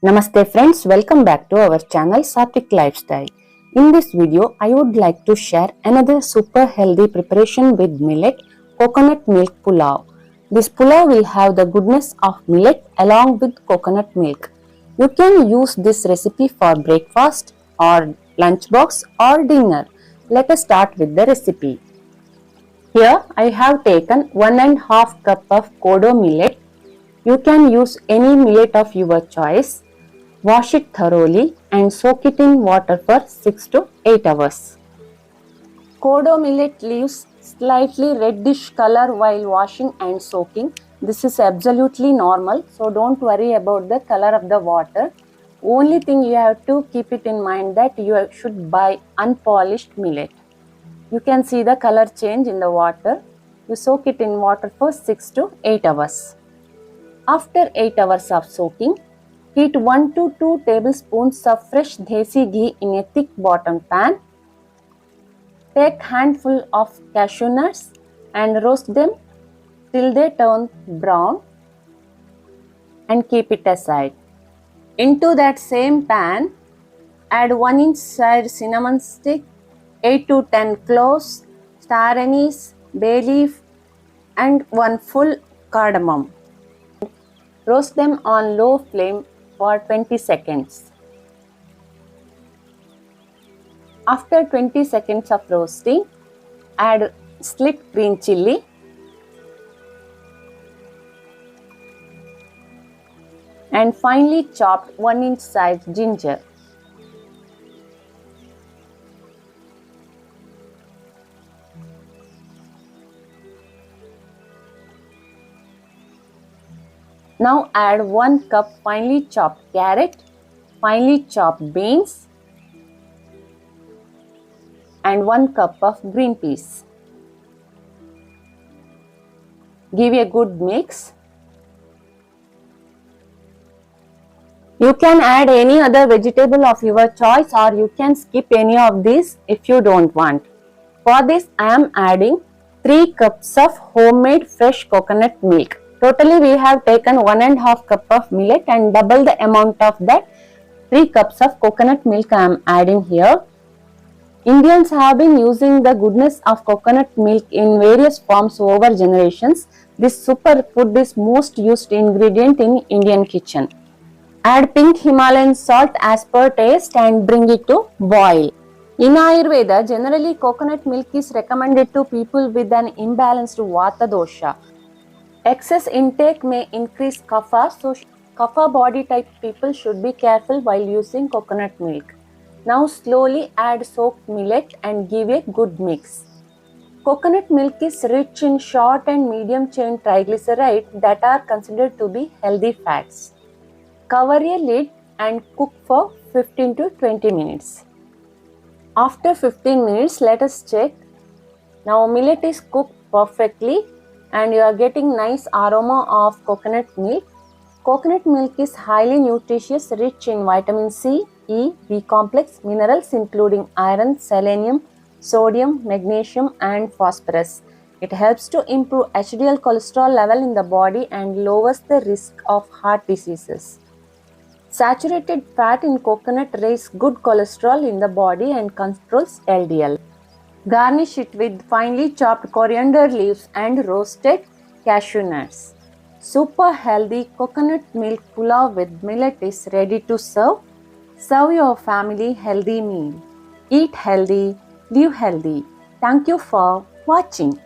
Namaste friends, welcome back to our channel Sathvik Lifestyle. In this video, I would like to share another super healthy preparation with millet coconut milk pulao. This pulao will have the goodness of millet along with coconut milk. You can use this recipe for breakfast or lunchbox or dinner. Let us start with the recipe. Here I have taken 1.5 cup of Kodo millet. You can use any millet of your choice. Wash it thoroughly and soak it in water for 6 to 8 hours. Kodo millet leaves slightly reddish color while washing and soaking. This is absolutely normal, so don't worry about the color of the water. Only thing you have to keep it in mind that you should buy unpolished millet. You can see the color change in the water. You soak it in water for 6 to 8 hours. After 8 hours of soaking, heat 1 to 2 tablespoons of fresh Desi ghee in a thick bottom pan. Take handful of cashew nuts and roast them till they turn brown and keep it aside. Into that same pan, add 1-inch sized cinnamon stick, 8 to 10 cloves, star anise, bay leaf and 1 full cardamom. Roast them on low flame for 20 seconds. After 20 seconds of roasting, add sliced green chilli, and finely chopped 1-inch sized ginger. Now add 1 cup finely chopped carrot, finely chopped beans and 1 cup of green peas. Give a good mix. You can add any other vegetable of your choice or you can skip any of these if you don't want. For this I am adding 3 cups of homemade fresh coconut milk. Totally we have taken 1.5 cup of millet and double the amount of that 3 cups of coconut milk I am adding here. Indians have been using the goodness of coconut milk in various forms over generations. This superfood is most used ingredient in Indian kitchen. Add pink Himalayan salt as per taste and bring it to boil. In Ayurveda, generally coconut milk is recommended to people with an imbalanced Vata dosha. Excess intake may increase kapha, so kapha body type people should be careful while using coconut milk. Now slowly add soaked millet and give a good mix. Coconut milk is rich in short and medium chain triglycerides that are considered to be healthy fats. Cover a lid and cook for 15 to 20 minutes. After 15 minutes, let us check. Now millet is cooked perfectly and you are getting nice aroma of coconut milk. Coconut milk is highly nutritious, rich in vitamin C, E, B complex, minerals including iron, selenium, sodium, magnesium and phosphorus. It helps to improve HDL cholesterol level in the body and lowers the risk of heart diseases. Saturated fat in coconut raises good cholesterol in the body and controls LDL. Garnish it with finely chopped coriander leaves and roasted cashew nuts. Super healthy coconut milk pulao with millet is ready to serve. Serve your family healthy meal. Eat healthy, live healthy. Thank you for watching.